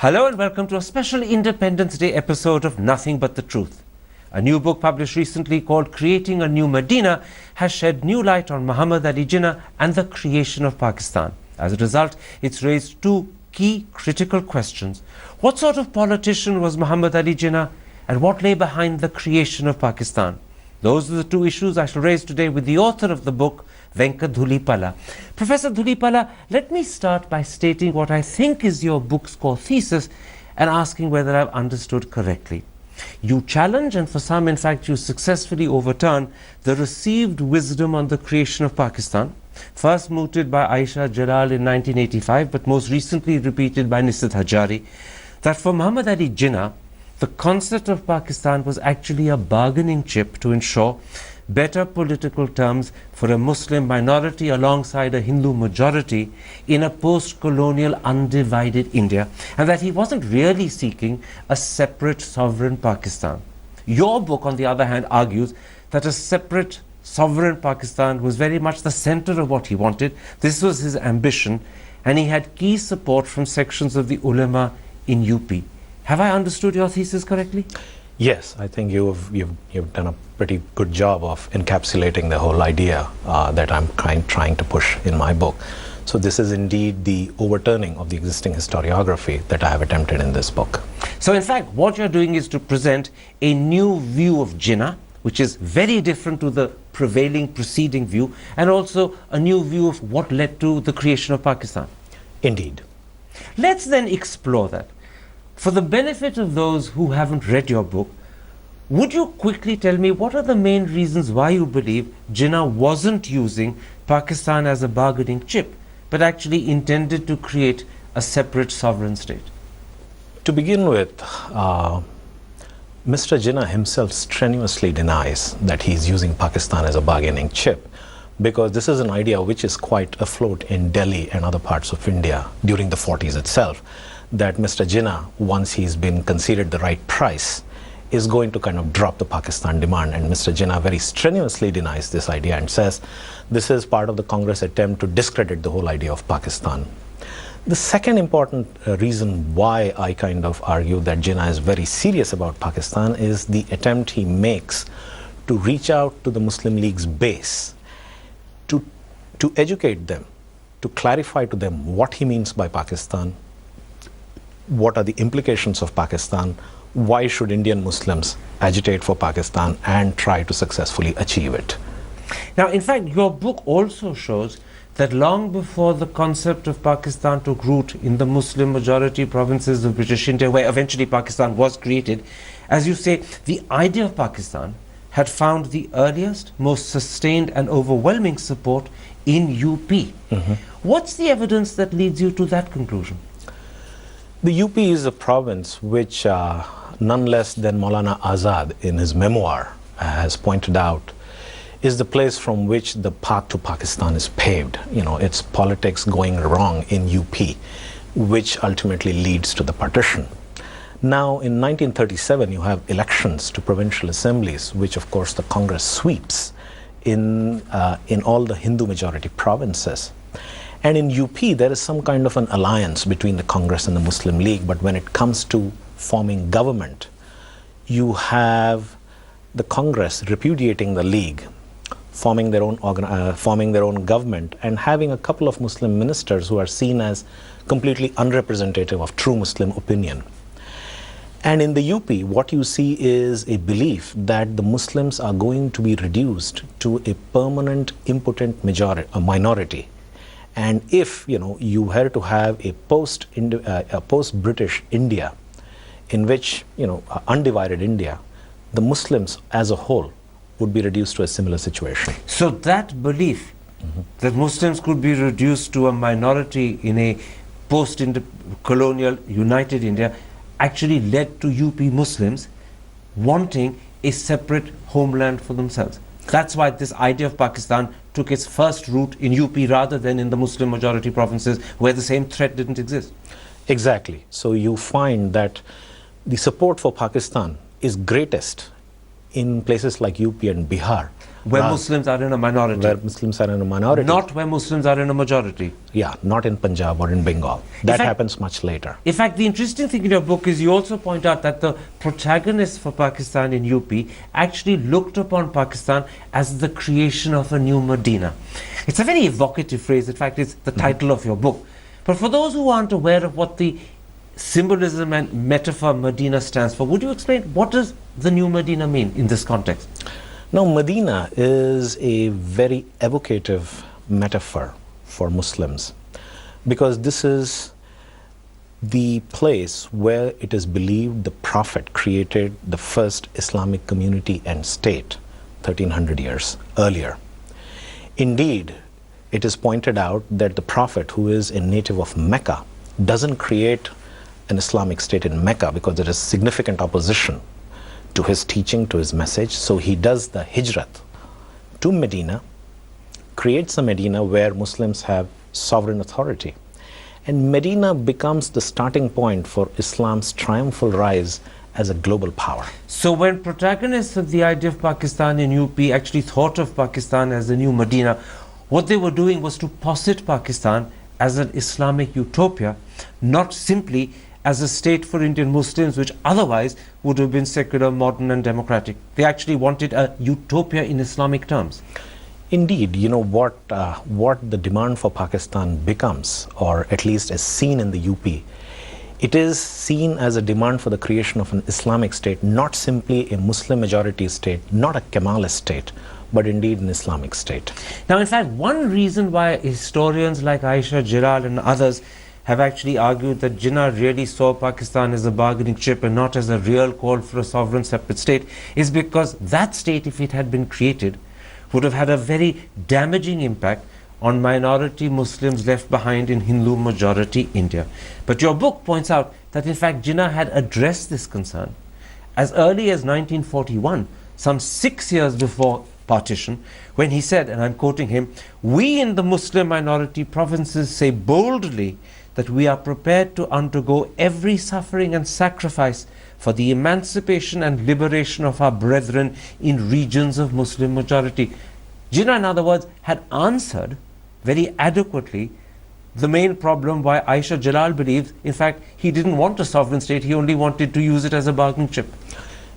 Hello and welcome to a special Independence Day episode of Nothing But the Truth. A new book published recently called Creating A New Medina has shed new light on Mohammad Ali Jinnah and the creation of Pakistan. As a result, it's raised two key critical questions. What sort of politician was Mohammad Ali Jinnah, and what lay behind the creation of Pakistan? Those are the two issues I shall raise today with the author of the book, Venkat Dhulipala. Professor Dhulipala, let me start by stating what I think is your book's core thesis and asking whether I've understood correctly. You challenge, and for some, in fact, you successfully overturn the received wisdom on the creation of Pakistan, first mooted by Aisha Jalal in 1985, but most recently repeated by Nisat Hajari, that for Mohammad Ali Jinnah, the concept of Pakistan was actually a bargaining chip to ensure better political terms for a Muslim minority alongside a Hindu majority in a post-colonial undivided India, and that he wasn't really seeking a separate sovereign Pakistan. Your book, on the other hand, argues that a separate sovereign Pakistan was very much the center of what he wanted. This was his ambition, and he had key support from sections of the ulama in UP. Have I understood your thesis correctly? Yes, I think you've done a pretty good job of encapsulating the whole idea that I'm trying to push in my book. So this is indeed the overturning of the existing historiography that I have attempted in this book. So in fact, what you're doing is to present a new view of Jinnah, which is very different to the prevailing preceding view, and also a new view of what led to the creation of Pakistan. Indeed. Let's then explore that. For the benefit of those who haven't read your book, would you quickly tell me what are the main reasons why you believe Jinnah wasn't using Pakistan as a bargaining chip, but actually intended to create a separate sovereign state? To begin with, Mr. Jinnah himself strenuously denies that he's using Pakistan as a bargaining chip, because this is an idea which is quite afloat in Delhi and other parts of India during the 40s itself, that Mr. Jinnah, once he's been conceded the right price, is going to kind of drop the Pakistan demand. And Mr. Jinnah very strenuously denies this idea and says this is part of the Congress attempt to discredit the whole idea of Pakistan. The second important reason why I kind of argue that Jinnah is very serious about Pakistan is the attempt he makes to reach out to the Muslim League's base, to educate them, to clarify to them what he means by Pakistan, what are the implications of Pakistan, why should Indian Muslims agitate for Pakistan and try to successfully achieve it. Now, in fact, your book also shows that long before the concept of Pakistan took root in the Muslim majority provinces of British India, where eventually Pakistan was created, as you say, the idea of Pakistan had found the earliest, most sustained and overwhelming support in UP. What's the evidence that leads you to that conclusion? The UP is a province which none less than Maulana Azad in his memoir has pointed out is the place from which the path to Pakistan is paved. You know, it's politics going wrong in UP, which ultimately leads to the partition. Now, in 1937, you have elections to provincial assemblies, which of course the Congress sweeps in all the Hindu majority provinces. And in UP, there is some kind of an alliance between the Congress and the Muslim League, but when it comes to forming government, you have the Congress repudiating the League, forming their own government, and having a couple of Muslim ministers who are seen as completely unrepresentative of true Muslim opinion. And in the UP, what you see is a belief that the Muslims are going to be reduced to a permanent impotent minority. And if you were to have a post-British India, in which undivided India, the Muslims as a whole would be reduced to a similar situation. So that belief that Muslims could be reduced to a minority in a post-colonial united India actually led to UP Muslims wanting a separate homeland for themselves. That's why this idea of Pakistan took its first root in UP rather than in the Muslim majority provinces where the same threat didn't exist. Exactly. So you find that the support for Pakistan is greatest in places like UP and Bihar, where Muslims are in a minority. Where Muslims are in a minority. Not where Muslims are in a majority. Yeah, not in Punjab or in Bengal. That happens much later. In fact, the interesting thing in your book is you also point out that the protagonists for Pakistan in UP actually looked upon Pakistan as the creation of a new Medina. It's a very evocative phrase. In fact, it's the title of your book. But for those who aren't aware of what the symbolism and metaphor Medina stands for, would you explain what does the new Medina mean in this context? Now, Medina is a very evocative metaphor for Muslims because this is the place where it is believed the Prophet created the first Islamic community and state 1300 years earlier. Indeed, it is pointed out that the Prophet, who is a native of Mecca, doesn't create an Islamic state in Mecca because there is significant opposition to his teaching, to his message. So he does the hijrat to Medina, creates a Medina where Muslims have sovereign authority. And Medina becomes the starting point for Islam's triumphal rise as a global power. So when protagonists of the idea of Pakistan in UP actually thought of Pakistan as the new Medina, what they were doing was to posit Pakistan as an Islamic utopia, not simply as a state for Indian Muslims, which otherwise would have been secular, modern and democratic. They actually wanted a utopia in Islamic terms. Indeed, you know what the demand for Pakistan becomes, or at least is seen in the UP, it is seen as a demand for the creation of an Islamic state, not simply a Muslim majority state, not a Kemalist state, but indeed an Islamic state. Now, in fact, one reason why historians like Aisha Jalal and others have actually argued that Jinnah really saw Pakistan as a bargaining chip and not as a real call for a sovereign separate state is because that state, if it had been created, would have had a very damaging impact on minority Muslims left behind in Hindu majority India. But your book points out that in fact Jinnah had addressed this concern as early as 1941, some 6 years before partition, when he said, and I'm quoting him, "We in the Muslim minority provinces say boldly that we are prepared to undergo every suffering and sacrifice for the emancipation and liberation of our brethren in regions of Muslim majority." Jinnah, in other words, had answered very adequately the main problem why Aisha Jalal believes, in fact, he didn't want a sovereign state, he only wanted to use it as a bargaining chip.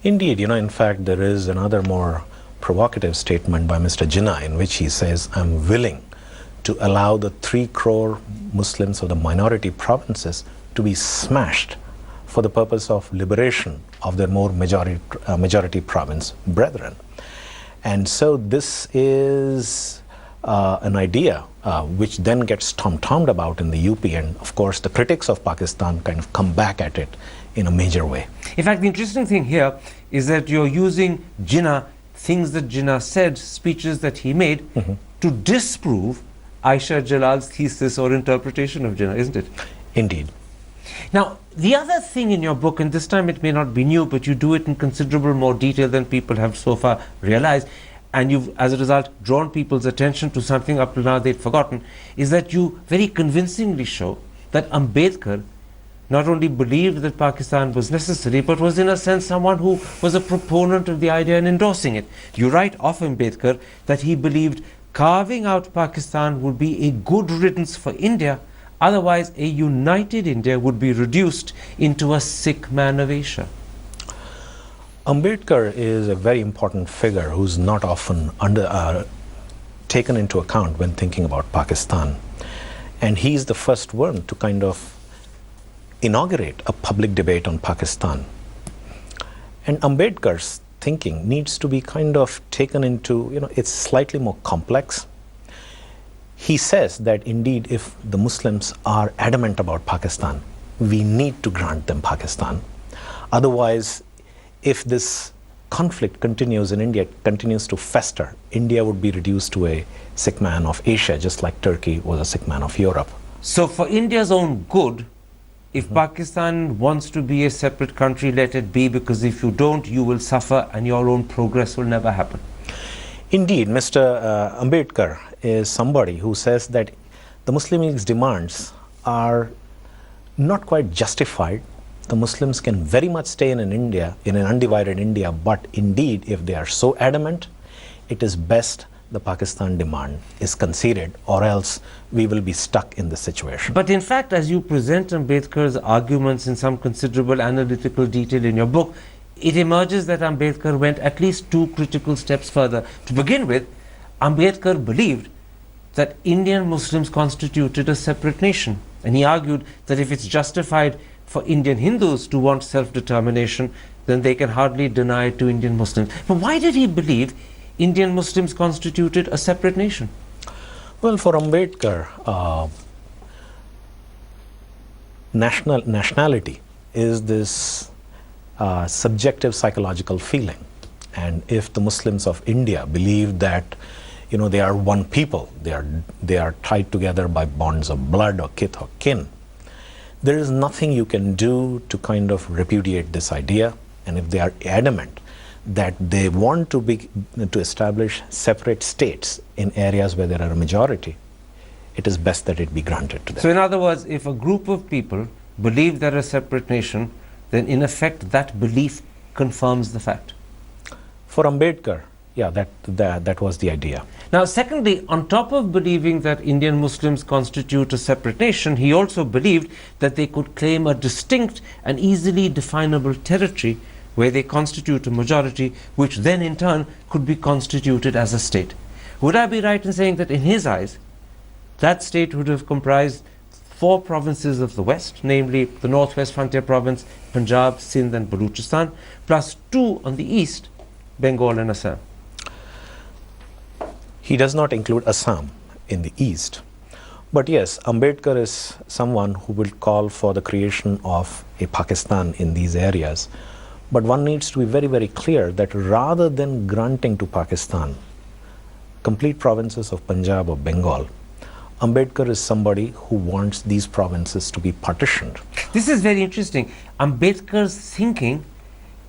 Indeed, in fact, there is another more provocative statement by Mr. Jinnah in which he says, "I'm willing to allow the 3 crore Muslims of the minority provinces to be smashed for the purpose of liberation of their more majority province brethren." And so this is an idea which then gets tom-tommed about in the UP, and of course the critics of Pakistan kind of come back at it in a major way. In fact, the interesting thing here is that you're using Jinnah, things that Jinnah said, speeches that he made, to disprove Aisha Jalal's thesis or interpretation of Jinnah, isn't it? Indeed. Now, the other thing in your book, and this time it may not be new, but you do it in considerable more detail than people have so far realized, and you've, as a result, drawn people's attention to something up till now they'd forgotten, is that you very convincingly show that Ambedkar not only believed that Pakistan was necessary, but was in a sense someone who was a proponent of the idea and endorsing it. You write of Ambedkar that he believed carving out Pakistan would be a good riddance for India, otherwise a united India would be reduced into a sick man of Asia. Ambedkar is a very important figure who's not often taken into account when thinking about Pakistan. And he's the first one to kind of inaugurate a public debate on Pakistan. And Ambedkar's thinking needs to be kind of taken into, it's slightly more complex. He says that indeed if the Muslims are adamant about Pakistan, we need to grant them Pakistan. Otherwise, if this conflict continues in India, continues to fester, India would be reduced to a sick man of Asia, just like Turkey was a sick man of Europe. So for India's own good, if Pakistan wants to be a separate country, let it be, because if you don't, you will suffer and your own progress will never happen. Indeed, Mr. Ambedkar is somebody who says that the Muslim League's demands are not quite justified the Muslims can very much stay in India, in an undivided India, but indeed, if they are so adamant, it is best the Pakistan demand is conceded, or else we will be stuck in this situation. But in fact, as you present Ambedkar's arguments in some considerable analytical detail in your book, it emerges that Ambedkar went at least two critical steps further. To begin with, Ambedkar believed that Indian Muslims constituted a separate nation. And he argued that if it's justified for Indian Hindus to want self-determination, then they can hardly deny it to Indian Muslims. But why did he believe Indian Muslims constituted a separate nation? Well, for Ambedkar, nationality is this subjective psychological feeling. And if the Muslims of India believe that they are one people, they are tied together by bonds of blood or kith or kin, there is nothing you can do to kind of repudiate this idea. And if they are adamant that they want to establish separate states in areas where there are a majority, it is best that it be granted to them. So in other words, if a group of people believe they're a separate nation, then in effect that belief confirms the fact. For Ambedkar, yeah, that was the idea. Now, secondly, on top of believing that Indian Muslims constitute a separate nation, he also believed that they could claim a distinct and easily definable territory where they constitute a majority, which then in turn could be constituted as a state. Would I be right in saying that in his eyes, that state would have comprised 4 provinces of the West, namely the Northwest Frontier Province, Punjab, Sindh and Baluchistan, plus 2 on the East, Bengal and Assam? He does not include Assam in the East. But yes, Ambedkar is someone who will call for the creation of a Pakistan in these areas. But one needs to be very, very clear that rather than granting to Pakistan complete provinces of Punjab or Bengal, Ambedkar is somebody who wants these provinces to be partitioned. This is very interesting. Ambedkar's thinking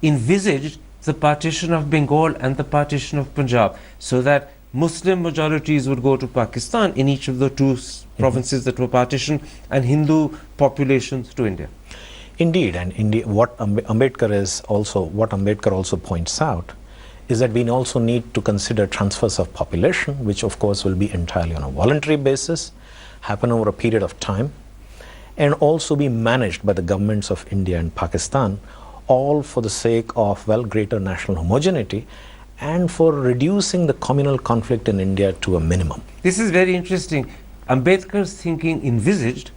envisaged the partition of Bengal and the partition of Punjab, so that Muslim majorities would go to Pakistan in each of the 2 provinces that were partitioned, and Hindu populations to India. Indeed, and what Ambedkar also points out is that we also need to consider transfers of population, which of course will be entirely on a voluntary basis, happen over a period of time, and also be managed by the governments of India and Pakistan, all for the sake of, greater national homogeneity and for reducing the communal conflict in India to a minimum. This is very interesting. Ambedkar's thinking envisaged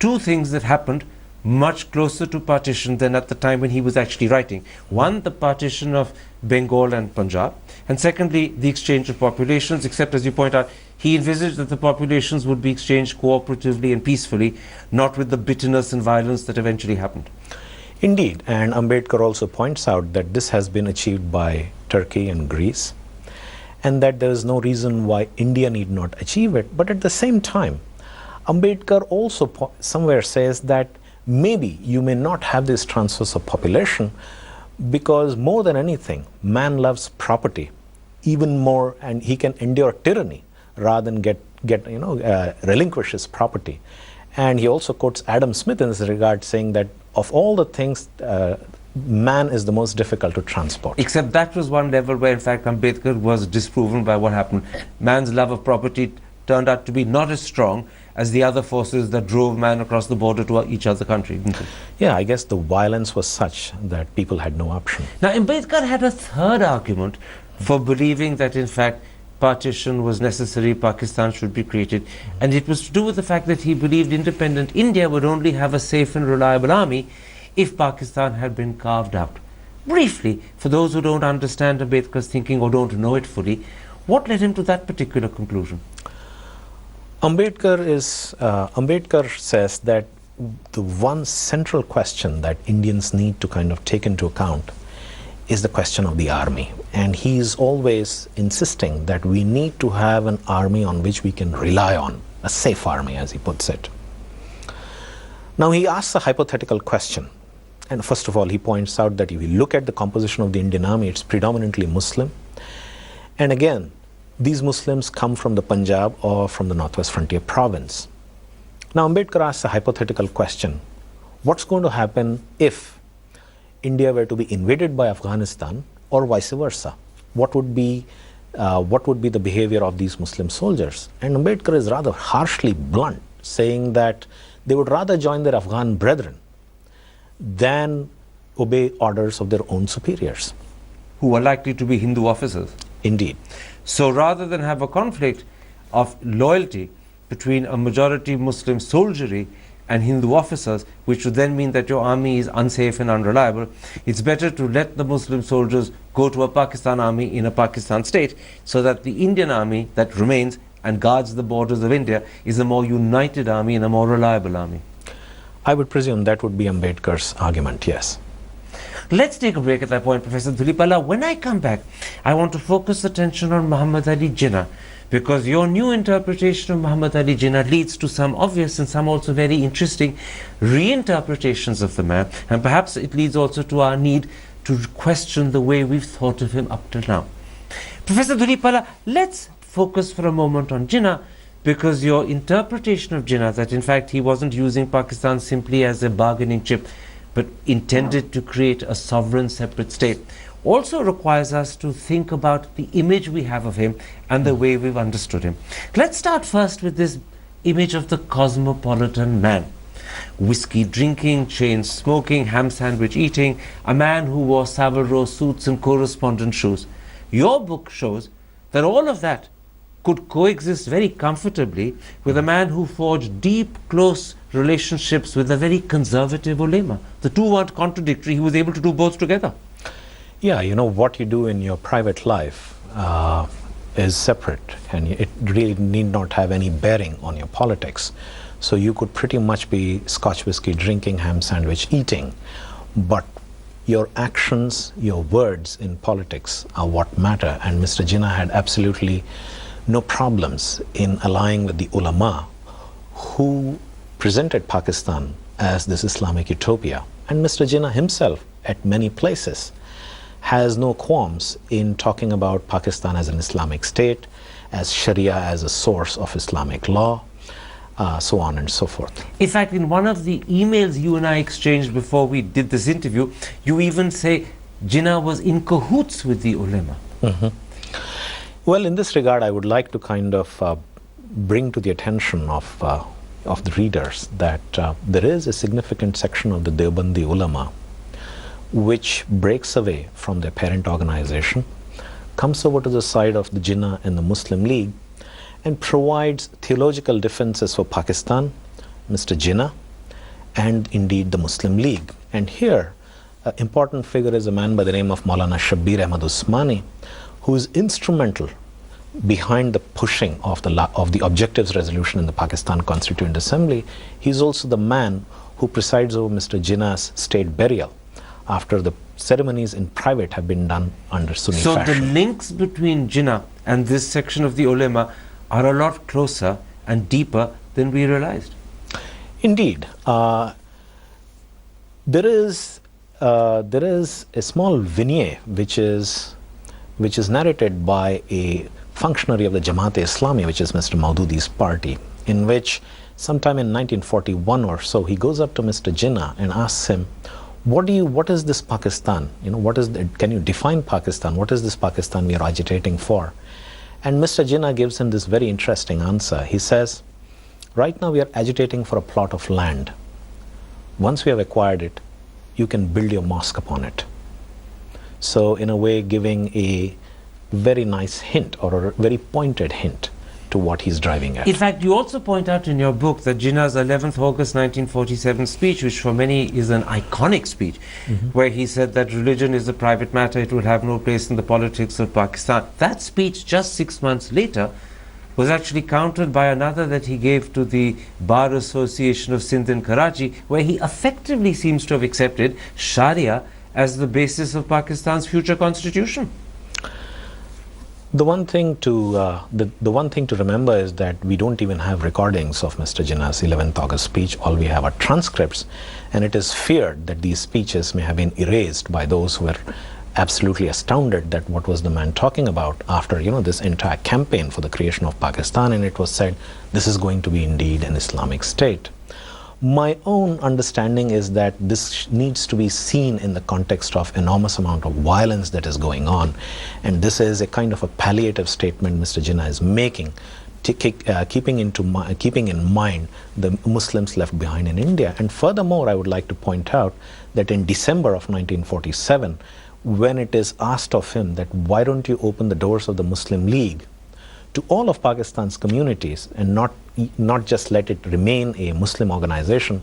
2 things that happened much closer to partition than at the time when he was actually writing. One, the partition of Bengal and Punjab, and secondly, the exchange of populations, except as you point out, he envisaged that the populations would be exchanged cooperatively and peacefully, not with the bitterness and violence that eventually happened. Indeed, and Ambedkar also points out that this has been achieved by Turkey and Greece, and that there is no reason why India need not achieve it. But at the same time, Ambedkar also somewhere says that maybe you may not have these transfers of population because more than anything, man loves property even more, and he can endure tyranny rather than relinquish his property. And he also quotes Adam Smith in this regard, saying that of all the things, man is the most difficult to transport. Except that was one level where in fact Ambedkar was disproven by what happened. Man's love of property turned out to be not as strong as the other forces that drove man across the border to each other country, didn't it? Yeah, I guess the violence was such that people had no option. Now, Ambedkar had a third argument for believing that in fact partition was necessary, Pakistan should be created, and it was to do with the fact that he believed independent India would only have a safe and reliable army if Pakistan had been carved out. Briefly, for those who don't understand Ambedkar's thinking or don't know it fully, what led him to that particular conclusion? Ambedkar says that the one central question that Indians need to kind of take into account is the question of the army. And he is always insisting that we need to have an army on which we can rely on, a safe army, as he puts it. Now he asks a hypothetical question. And first of all, he points out that if you look at the composition of the Indian army, it's predominantly Muslim. And again, these Muslims come from the Punjab or from the Northwest Frontier Province. Now Ambedkar asks a hypothetical question. What's going to happen if India were to be invaded by Afghanistan or vice versa? What would be the behavior of these Muslim soldiers? And Ambedkar is rather harshly blunt, saying that they would rather join their Afghan brethren than obey orders of their own superiors. Who are likely to be Hindu officers. Indeed. So rather than have a conflict of loyalty between a majority Muslim soldiery and Hindu officers, which would then mean that your army is unsafe and unreliable, it's better to let the Muslim soldiers go to a Pakistan army in a Pakistan state, so that the Indian army that remains and guards the borders of India is a more united army and a more reliable army. I would presume that would be Ambedkar's argument, yes. Let's take a break at that point, Professor Dhulipala. When I come back, I want to focus attention on Mohammad Ali Jinnah, because your new interpretation of Mohammad Ali Jinnah leads to some obvious and some also very interesting reinterpretations of the man, and perhaps it leads also to our need to question the way we've thought of him up till now. Professor Dhulipala, let's focus for a moment on Jinnah, because your interpretation of Jinnah, that in fact he wasn't using Pakistan simply as a bargaining chip, but intended to create a sovereign separate state, also requires us to think about the image we have of him and the way we've understood him. Let's start first with this image of the cosmopolitan man. Whiskey drinking, chain smoking, ham sandwich eating, a man who wore Savile Row suits and correspondent shoes. Your book shows that all of that could coexist very comfortably with a man who forged deep, close relationships with a very conservative ulema. The two weren't contradictory. He was able to do both together. Yeah, you know, what you do in your private life is separate, and it really need not have any bearing on your politics. So you could pretty much be Scotch whiskey drinking, ham sandwich eating, but your actions, your words in politics are what matter. And Mr. Jinnah had absolutely no problems in allying with the ulama who presented Pakistan as this Islamic utopia. And Mr. Jinnah himself, at many places, has no qualms in talking about Pakistan as an Islamic state, as Sharia as a source of Islamic law, so on and so forth. In fact, in one of the emails you and I exchanged before we did this interview, you even say Jinnah was in cahoots with the ulama. Mm-hmm. Well, in this regard, I would like to kind of bring to the attention of the readers that there is a significant section of the Deobandi ulama which breaks away from their parent organization, comes over to the side of the Jinnah and the Muslim League, and provides theological defenses for Pakistan, Mr. Jinnah, and indeed the Muslim League. And here, an important figure is a man by the name of Maulana Shabbir Ahmad Usmani, who is instrumental behind the pushing of the objectives resolution in the Pakistan Constituent Assembly. He's also the man who presides over Mr. Jinnah's state burial after the ceremonies in private have been done under Sunni fashion. So the links between Jinnah and this section of the ulama are a lot closer and deeper than we realized. Indeed. There is a small vignette which is narrated by a functionary of the Jamaat-e-Islami, which is Mr. Maududi's party, in which sometime in 1941 or so, he goes up to Mr. Jinnah and asks him, what is this Pakistan? You know, can you define Pakistan? What is this Pakistan we are agitating for? And Mr. Jinnah gives him this very interesting answer. He says, right now we are agitating for a plot of land. Once we have acquired it, you can build your mosque upon it. So in a way, giving a very nice hint, or a very pointed hint, to what he's driving at. In fact, you also point out in your book that Jinnah's 11th August 1947 speech, which for many is an iconic speech, where he said that religion is a private matter, it will have no place in the politics of Pakistan. That speech, just 6 months later, was actually countered by another that he gave to the Bar Association of Sindh and Karachi, where he effectively seems to have accepted Sharia as the basis of Pakistan's future constitution. The one thing to remember is that we don't even have recordings of Mr. Jinnah's 11th August speech. All we have are transcripts, and it is feared that these speeches may have been erased by those who were absolutely astounded that what was the man talking about after, you know, this entire campaign for the creation of Pakistan, and it was said this is going to be indeed an Islamic state. My own understanding is that this needs to be seen in the context of enormous amount of violence that is going on, and this is a kind of a palliative statement Mr. Jinnah is making, keeping in mind the Muslims left behind in India. And furthermore, I would like to point out that in December of 1947, when it is asked of him that why don't you open the doors of the Muslim League to all of Pakistan's communities and not just let it remain a Muslim organization,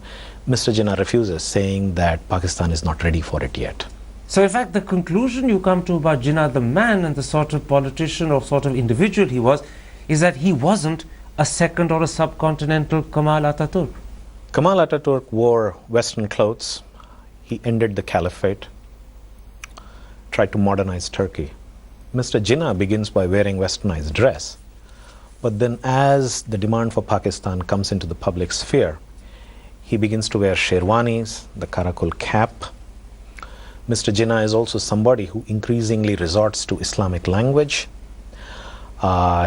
Mr. Jinnah refuses, saying that Pakistan is not ready for it yet. So in fact, the conclusion you come to about Jinnah the man and the sort of politician or sort of individual he was, is that he wasn't a second or a subcontinental Kemal Ataturk. Kemal Ataturk wore Western clothes. He ended the caliphate, tried to modernize Turkey. Mr. Jinnah begins by wearing westernized dress. But then as the demand for Pakistan comes into the public sphere, he begins to wear sherwanis, the karakul cap. Mr. Jinnah is also somebody who increasingly resorts to Islamic language.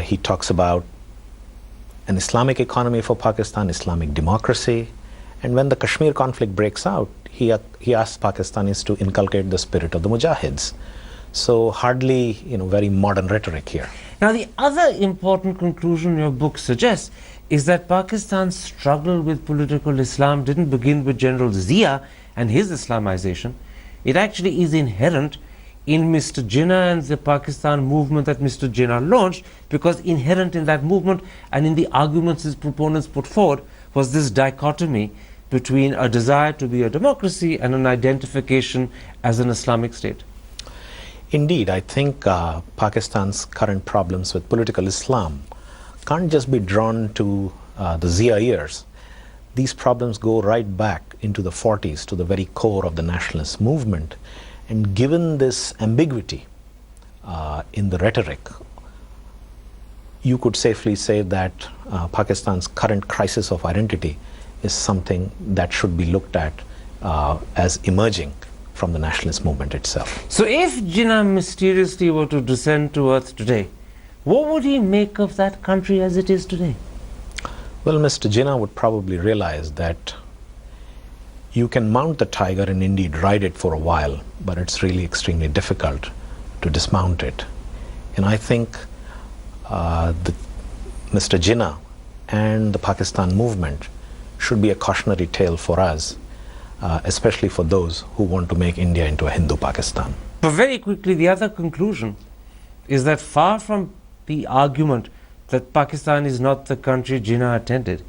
He talks about an Islamic economy for Pakistan, Islamic democracy. And when the Kashmir conflict breaks out, he asks Pakistanis to inculcate the spirit of the Mujahids. So hardly, very modern rhetoric here. Now, the other important conclusion your book suggests is that Pakistan's struggle with political Islam didn't begin with General Zia and his Islamization. It actually is inherent in Mr. Jinnah and the Pakistan movement that Mr. Jinnah launched, because inherent in that movement and in the arguments his proponents put forward was this dichotomy between a desire to be a democracy and an identification as an Islamic state. Indeed, I think Pakistan's current problems with political Islam can't just be drawn to the Zia years. These problems go right back into the 40s, to the very core of the nationalist movement. And given this ambiguity in the rhetoric, you could safely say that Pakistan's current crisis of identity is something that should be looked at as emerging from the nationalist movement itself. So if Jinnah mysteriously were to descend to earth today, what would he make of that country as it is today? Well, Mr. Jinnah would probably realize that you can mount the tiger and indeed ride it for a while, but it's really extremely difficult to dismount it. And I think Mr. Jinnah and the Pakistan movement should be a cautionary tale for us, especially for those who want to make India into a Hindu Pakistan. But very quickly, the other conclusion is that far from the argument that Pakistan is not the country Jinnah attended,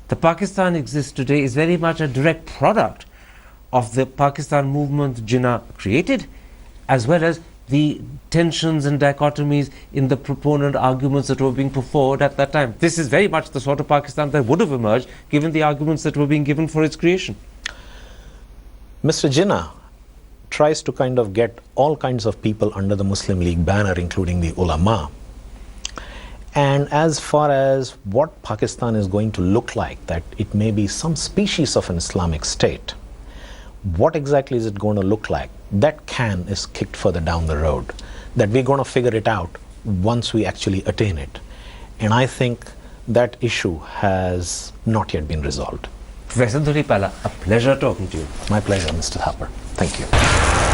the Pakistan exists today is very much a direct product of the Pakistan movement Jinnah created, as well as the tensions and dichotomies in the proponent arguments that were being put forward at that time. This is very much the sort of Pakistan that would have emerged given the arguments that were being given for its creation. Mr. Jinnah tries to kind of get all kinds of people under the Muslim League banner, including the ulama. And as far as what Pakistan is going to look like, that it may be some species of an Islamic state, what exactly is it going to look like? That can is kicked further down the road, that we're going to figure it out once we actually attain it. And I think that issue has not yet been resolved. Professor Dhulipala, a pleasure talking to you. My pleasure, Mr. Harper. Thank you.